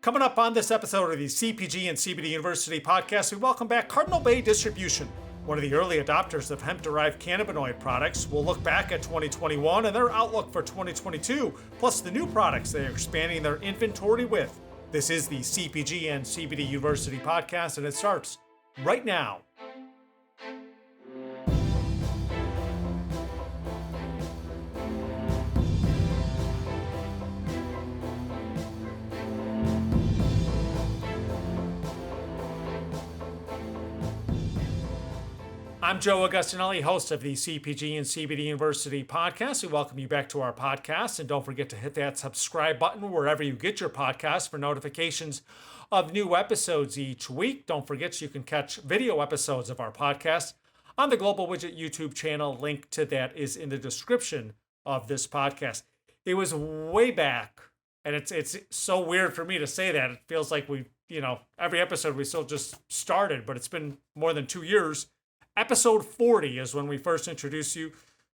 Coming up on this episode of the CPG and CBD University podcast, we welcome back Cardinal Bay Distribution, one of the early adopters of hemp-derived cannabinoid products. We'll look back at 2021 and their outlook for 2022, plus the new products they are expanding their inventory with. This is the CPG and CBD University podcast, and it starts right now. I'm Joe Augustinelli, host of the CPG and CBD University podcast. We welcome you back to our podcast, and don't forget to hit that subscribe button wherever you get your podcasts for notifications of new episodes each week. Don't forget you can catch video episodes of our podcast on the Global Widget YouTube channel. Link to that is in the description of this podcast. It was way back, and it's so weird for me to say that. It feels like every episode we still just started, but it's been more than 2 years. Episode 40 is when we first introduced you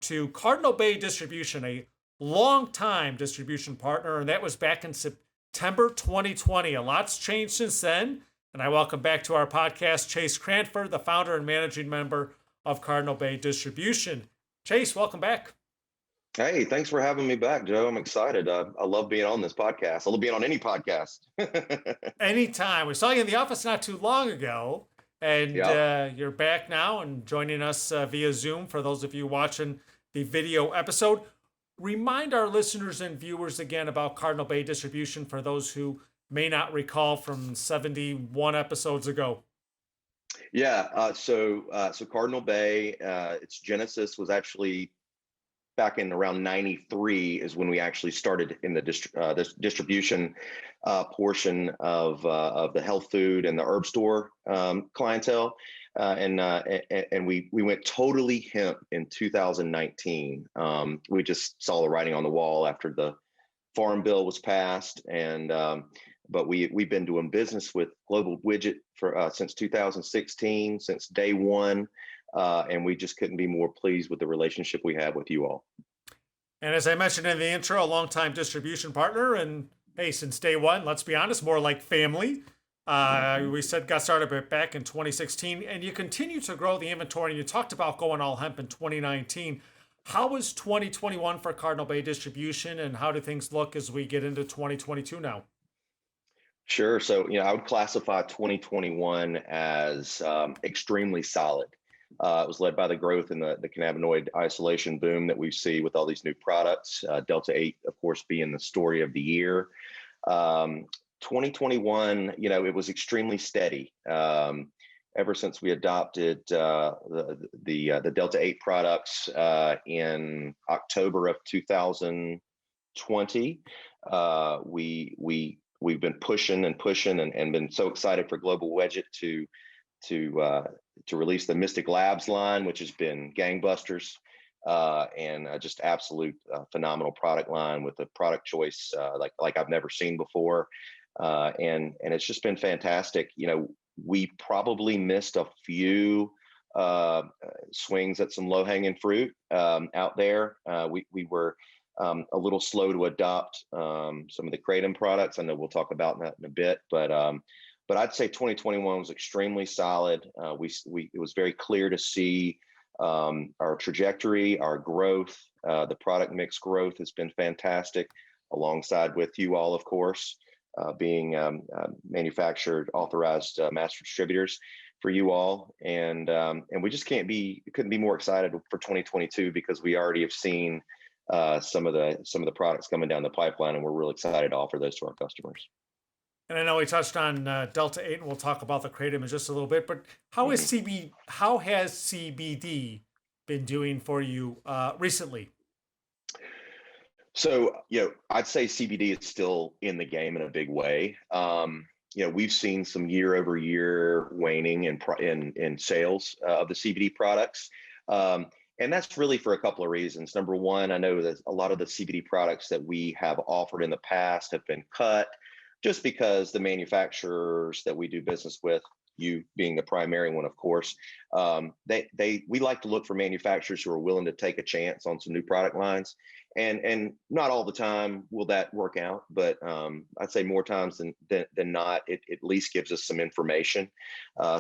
to Cardinal Bay Distribution, a long-time distribution partner, and that was back in September 2020. A lot's changed since then, and I welcome back to our podcast Chase Cranford, the founder and managing member of Cardinal Bay Distribution. Chase, welcome back. Hey, thanks for having me back, Joe. I'm excited. I love being on this podcast. I love being on any podcast. Anytime. We saw you in the office not too long ago. And you're back now and joining us via Zoom for those of you watching the video episode. Remind our listeners and viewers again about Cardinal Bay Distribution for those who may not recall from 71 episodes ago. So Cardinal Bay, its genesis was actually back in around 93 is when we actually started in the distribution portion of the health food and the herb store clientele. And we went totally hemp in 2019. We just saw the writing on the wall after the Farm Bill was passed. But we've been doing business with Global Widget for since 2016, since day one. And we just couldn't be more pleased with the relationship we have with you all. And as I mentioned in the intro, a longtime distribution partner, and hey, since day one, let's be honest, more like family. We got started back in 2016, and you continue to grow the inventory, and you talked about going all hemp in 2019. How was 2021 for Cardinal Bay Distribution, and how do things look as we get into 2022 now? Sure. So, I would classify 2021 as extremely solid. It was led by the growth in the cannabinoid isolation boom that we see with all these new products. Delta 8, of course, being the story of the year. 2021, it was extremely steady. Ever since we adopted the Delta 8 products in October of 2020, we've been pushing and been so excited for Global Widget to release the Mystic Labs line, which has been gangbusters, and just absolute phenomenal product line with a product choice like I've never seen before, and it's just been fantastic. We probably missed a few swings at some low-hanging fruit out there. We were a little slow to adopt some of the Kratom products. I know we'll talk about that in a bit, but I'd say 2021 was extremely solid. It was very clear to see our trajectory, our growth. The product mix growth has been fantastic, alongside with you all, of course, being manufactured, authorized master distributors for you all. And we just couldn't be more excited for 2022 because we already have seen some of the products coming down the pipeline, and we're really excited to offer those to our customers. And I know we touched on Delta 8, and we'll talk about the Kratom in just a little bit, but how has CBD been doing for you recently? So, I'd say CBD is still in the game in a big way. We've seen some year-over-year waning in sales of the CBD products. And that's really for a couple of reasons. Number one, I know that a lot of the CBD products that we have offered in the past have been cut, just because the manufacturers that we do business with you being the primary one, of course. We like to look for manufacturers who are willing to take a chance on some new product lines, and not all the time will that work out, but I'd say more times than not, it at least gives us some information.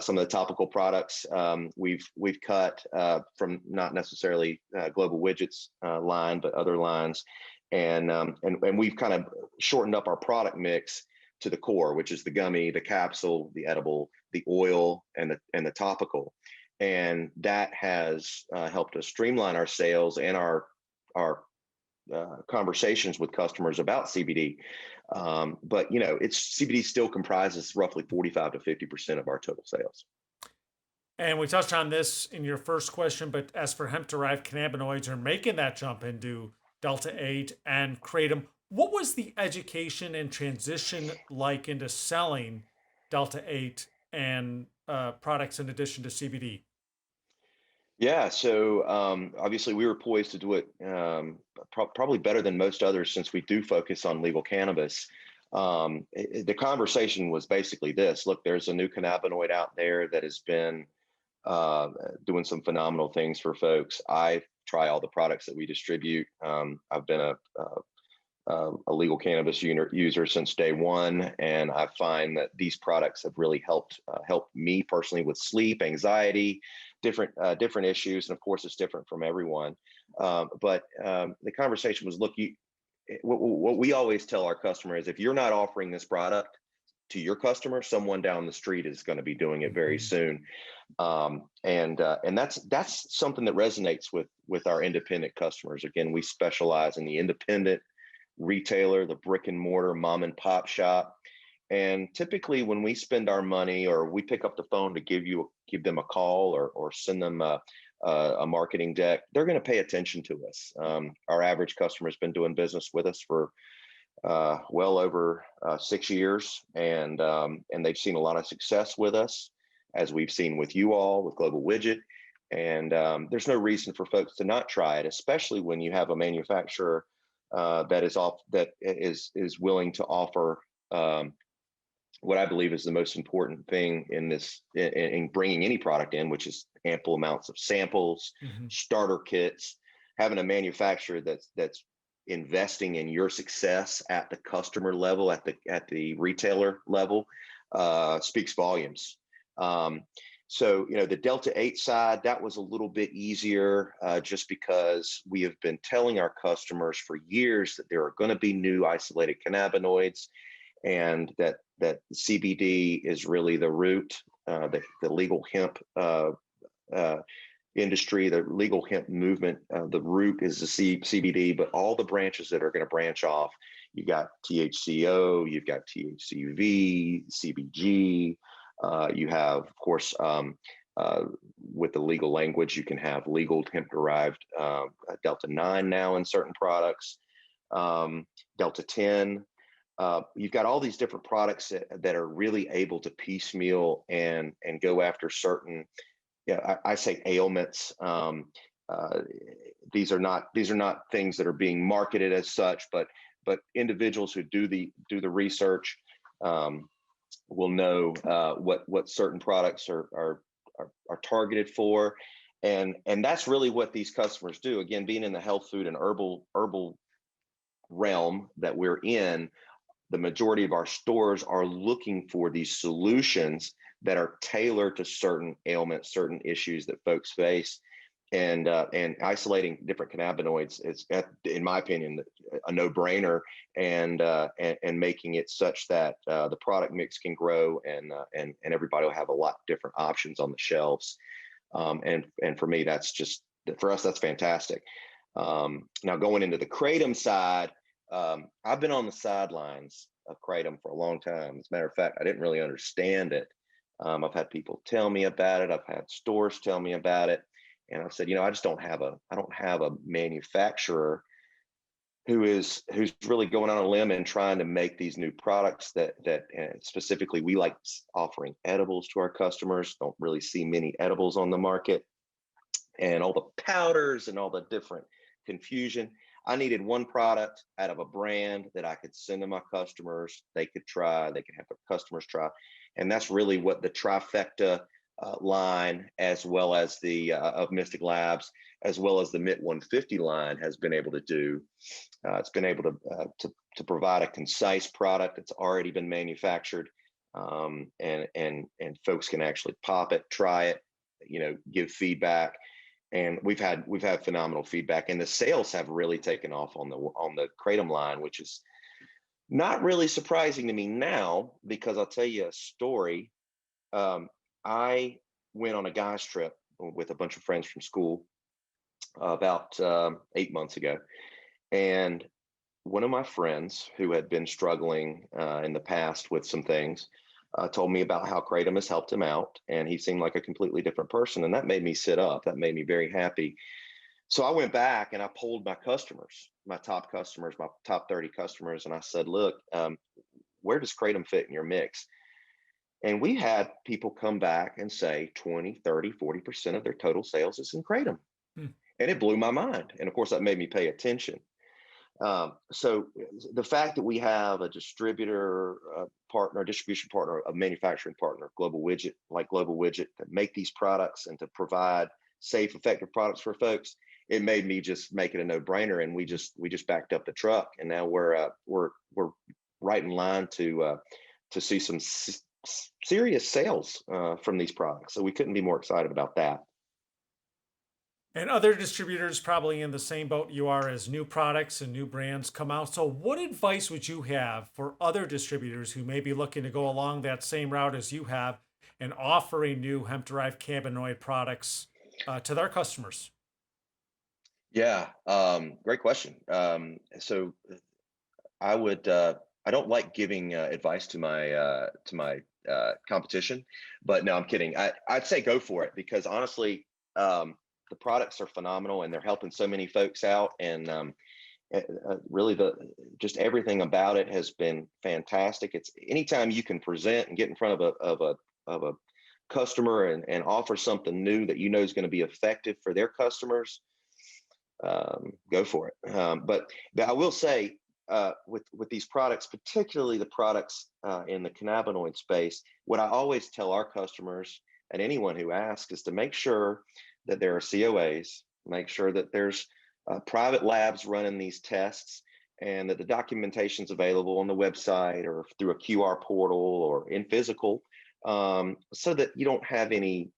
Some of the topical products we've cut from not necessarily Global Widgets line, but other lines, and we've kind of shortened up our product mix to the core, which is the gummy, the capsule, the edible, the oil, and the topical, and that has helped us streamline our sales and our conversations with customers about CBD. But CBD still comprises roughly 45 to 50% of our total sales. And we touched on this in your first question, but as for hemp-derived cannabinoids are making that jump into Delta 8 and Kratom, what was the education and transition like into selling Delta 8 and products in addition to CBD? Yeah, so obviously we were poised to do it probably better than most others, since we do focus on legal cannabis. The conversation was basically this: look, there's a new cannabinoid out there that has been doing some phenomenal things for folks. I try all the products that we distribute. I've been a legal cannabis user since day one, and I find that these products have really helped me personally with sleep, anxiety, different issues, and of course it's different from everyone. But the conversation was, look, what we always tell our customer is, if you're not offering this product to your customer, someone down the street is going to be doing it very soon. And that's something that resonates with our independent customers. Again, we specialize in the independent retailer, the brick and mortar mom and pop shop. And typically when we spend our money, or we pick up the phone to give them a call, or send them a marketing deck, they're going to pay attention to us. Our average customer has been doing business with us for well over 6 years, and they've seen a lot of success with us, as we've seen with you all, with Global Widget. And there's no reason for folks to not try it, especially when you have a manufacturer that is willing to offer what I believe is the most important thing in bringing any product in, which is ample amounts of samples, starter kits. Having a manufacturer that's investing in your success at the customer level, at the retailer level, speaks volumes. So, the Delta 8 side, that was a little bit easier, just because we have been telling our customers for years that there are going to be new isolated cannabinoids, and that CBD is really the root. The legal hemp industry, the legal hemp movement, the root is the CBD, but all the branches that are going to branch off, you got THCO, you've got THCV, CBG. You have, of course, with the legal language, you can have legal hemp-derived Delta 9 now in certain products, Delta 10. You've got all these different products that are really able to piecemeal and go after certain, I say ailments. These are not things that are being marketed as such, but individuals who do the research will know what certain products are targeted for, and that's really what these customers do. Again, being in the health food and herbal realm that we're in, the majority of our stores are looking for these solutions that are tailored to certain ailments, certain issues that folks face. And isolating different cannabinoids is, in my opinion, a no-brainer, and making it such that the product mix can grow, and everybody will have a lot of different options on the shelves. And for me, for us, that's fantastic. Now going into the Kratom side, I've been on the sidelines of Kratom for a long time. As a matter of fact, I didn't really understand it. I've had people tell me about it. I've had stores tell me about it. And I said, I don't have a manufacturer who's really going on a limb and trying to make these new products that specifically we like offering edibles to our customers. Don't really see many edibles on the market, and all the powders and all the different confusion. I needed one product out of a brand that I could send to my customers. They could try, they could have their customers try. And that's really what the trifecta line, as well as the of Mystic Labs, as well as the MIT 150 line, has been able to do. It's been able to provide a concise product that's already been manufactured, and folks can actually pop it, try it, give feedback, and we've had phenomenal feedback, and the sales have really taken off on the Kratom line, which is not really surprising to me now, because I'll tell you a story. I went on a guys trip with a bunch of friends from school about 8 months ago, and one of my friends who had been struggling in the past with some things told me about how Kratom has helped him out, and he seemed like a completely different person, and that made me sit up. That made me very happy. So I went back and I polled my customers, my top customers, my top 30 customers, and I said, look, where does Kratom fit in your mix? And we had people come back and say 20, 30, 40% of their total sales is in Kratom. Hmm. And it blew my mind. And of course, that made me pay attention. So the fact that we have a distributor partner, distribution partner, a manufacturing partner, Global Widget, like Global Widget, that make these products and to provide safe, effective products for folks, it made me just make it a no-brainer. And we just backed up the truck, and now we're right in line to see some serious sales from these products. So we couldn't be more excited about that. And other distributors probably in the same boat you are, as new products and new brands come out. So, what advice would you have for other distributors who may be looking to go along that same route as you have and offering new hemp-derived cannabinoid products to their customers? Yeah, great question. So I would. I don't like giving advice to my competition, but no, I'm kidding. I'd say go for it, because honestly, the products are phenomenal and they're helping so many folks out, and really just everything about it has been fantastic. It's anytime you can present and get in front of a customer and offer something new that is going to be effective for their customers, go for it. But I will say, with these products, particularly the products in the cannabinoid space, what I always tell our customers and anyone who asks is to make sure that there are COAs, make sure that there's private labs running these tests, and that the documentation is available on the website or through a QR portal or in physical, so that you don't have any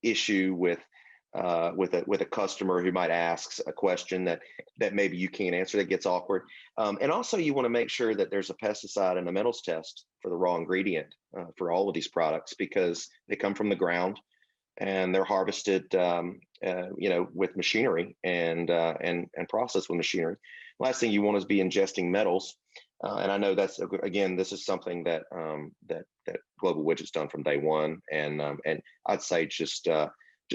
issue with a customer who might ask a question that maybe you can't answer, that gets awkward. And also, you want to make sure that there's a pesticide and a metals test for the raw ingredient for all of these products, because they come from the ground and they're harvested, with machinery and processed with machinery. Last thing you want is be ingesting metals. And I know that's, again, this is something that Global Widget's done from day one. And I'd say just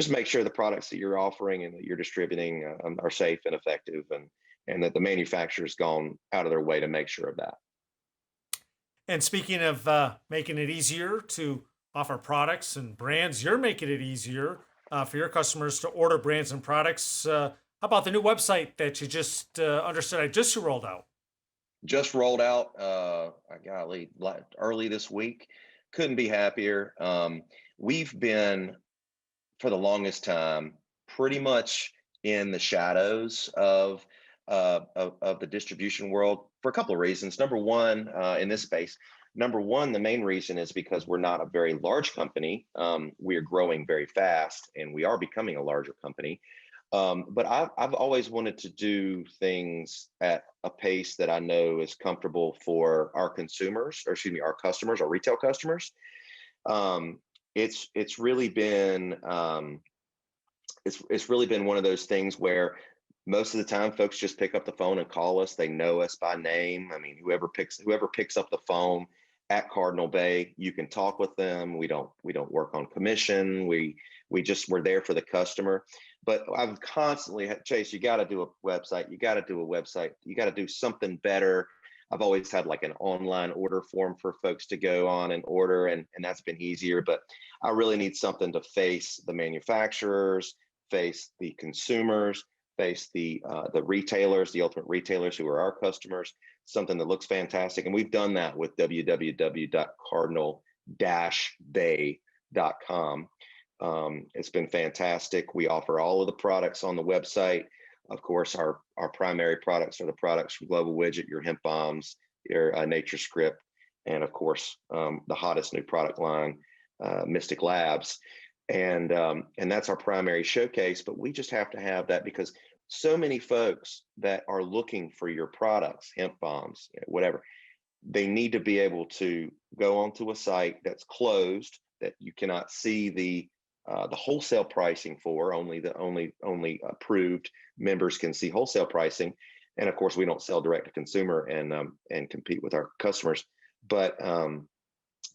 make sure the products that you're offering and that you're distributing are safe and effective, and that the manufacturer's gone out of their way to make sure of that. And speaking of making it easier to offer products and brands, you're making it easier for your customers to order brands and products. How about the new website that you just rolled out? Just rolled out, golly, early this week. Couldn't be happier. We've been, for the longest time, pretty much in the shadows of the distribution world, for a couple of reasons. Number one, in this space, the main reason is because we're not a very large company. We are growing very fast, and we are becoming a larger company. But I've always wanted to do things at a pace that I know is comfortable for our consumers, or excuse me, our customers, our retail customers. It's really been it's really been one of those things where most of the time folks just pick up the phone and call us. They know us by name. I mean, whoever picks up the phone at Cardinal Bay, you can talk with them. We don't work on commission. We're there for the customer. But I've constantly had, Chase, you got to do a website. You got to do a website. You got to do something better. I've always had like an online order form for folks to go on and order, and that's been easier. But I really need something to face the manufacturers, face the consumers, face the retailers, the ultimate retailers who are our customers, something that looks fantastic. And we've done that with www.cardinal-bay.com. It's been fantastic. We offer all of the products on the website. Of course, our primary products are the products from Global Widget, your hemp bombs, your Nature Script, and of course, the hottest new product line, Mystic Labs. And that's our primary showcase, but we just have to have that because so many folks that are looking for your products, hemp bombs, whatever, they need to be able to go onto a site that's closed, that you cannot see the wholesale pricing for. Only approved members can see wholesale pricing, and of course we don't sell direct to consumer and compete with our customers. But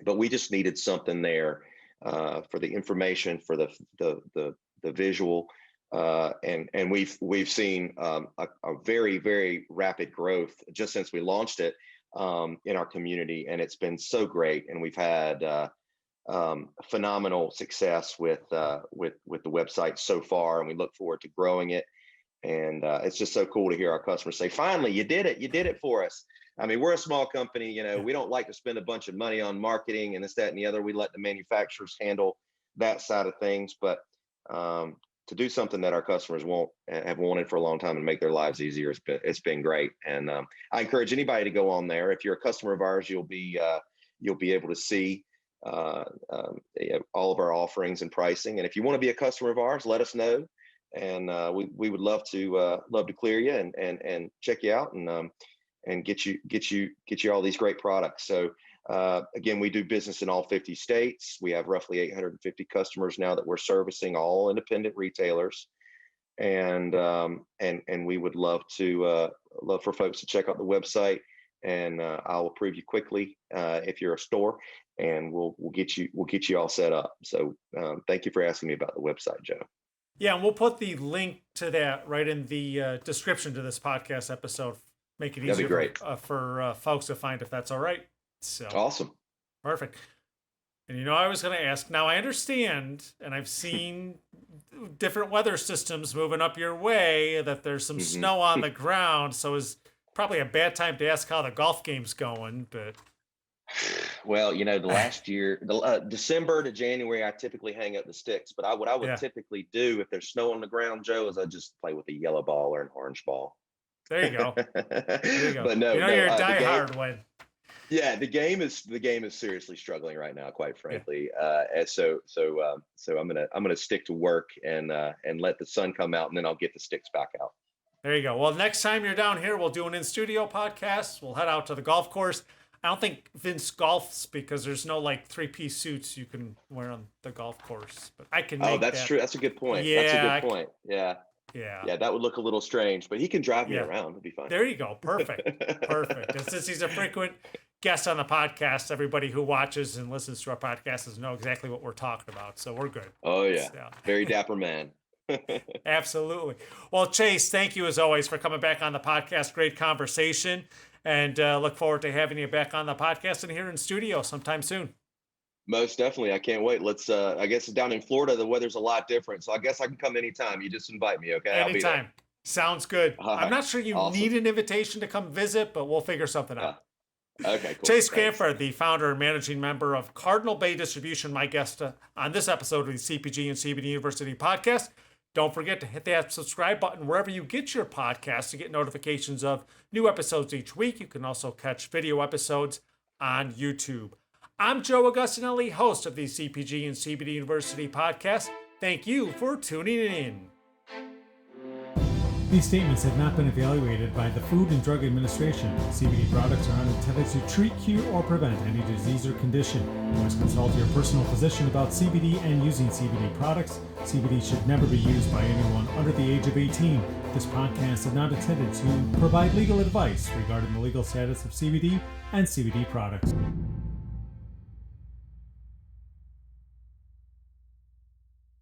we just needed something there for the information, for the visual, and we've seen a very, very rapid growth just since we launched it in our community, and it's been so great. And we've had phenomenal success with the website so far, and we look forward to growing it. And it's just so cool to hear our customers say, "Finally, you did it for us." I mean, we're a small company, we don't like to spend a bunch of money on marketing and this, that, and the other. We let the manufacturers handle that side of things. But to do something that our customers have wanted for a long time and make their lives easier, it's been great. And I encourage anybody to go on there. If you're a customer of ours, you'll be able to see all of our offerings and pricing. And if you want to be a customer of ours, let us know. And we would love to clear you and check you out and get you all these great products. So again, we do business in all 50 states. We have roughly 850 customers now that we're servicing, all independent retailers. And we would love for folks to check out the website, and I'll approve you quickly if you're a store, and we'll get you all set up. So thank you for asking me about the website, Joe. Yeah, and we'll put the link to that right in the description to this podcast episode. Make it easier for folks to find, if that's all right. So awesome. Perfect. And I was going to ask, now I understand, and I've seen different weather systems moving up your way, that there's some snow on the ground. So it's probably a bad time to ask how the golf game's going, but. Well, the last year, December to January, I typically hang up the sticks. But what I would typically do if there's snow on the ground, Joe, is I just play with a yellow ball or an orange ball. There you go. But no, you're a diehard one. Yeah, the game is seriously struggling right now, quite frankly. And so I'm gonna stick to work and let the sun come out, and then I'll get the sticks back out. There you go. Well, next time you're down here, we'll do an in-studio podcast. We'll head out to the golf course. I don't think Vince golfs because there's no 3-piece suits you can wear on the golf course. But I can. That's true. That's a good point. Yeah, that's a good point. Yeah. Yeah, that would look a little strange, but he can drive me around. It'll be fine. There you go. Perfect. And since he's a frequent guest on the podcast, everybody who watches and listens to our podcasts know exactly what we're talking about. So we're good. Oh, yeah. Very dapper man. Absolutely. Well, Chase, thank you as always for coming back on the podcast. Great conversation. And look forward to having you back on the podcast and here in studio sometime soon. Most definitely. I can't wait. Let's, I guess down in Florida, the weather's a lot different. So I guess I can come anytime. You just invite me, okay? Anytime. Sounds good. I'm not sure you need an invitation to come visit, but we'll figure something out. Okay, cool. Chase Cranford, the founder and managing member of Cardinal Bay Distribution, my guest on this episode of the CPG and CBD University podcast. Don't forget to hit that subscribe button wherever you get your podcasts to get notifications of new episodes each week. You can also catch video episodes on YouTube. I'm Joe Augustinelli, host of the CPG and CBD University podcast. Thank you for tuning in. These statements have not been evaluated by the Food and Drug Administration. CBD products are not intended to treat, cure, or prevent any disease or condition. Always consult your personal physician about CBD and using CBD products. CBD should never be used by anyone under the age of 18. This podcast is not intended to provide legal advice regarding the legal status of CBD and CBD products.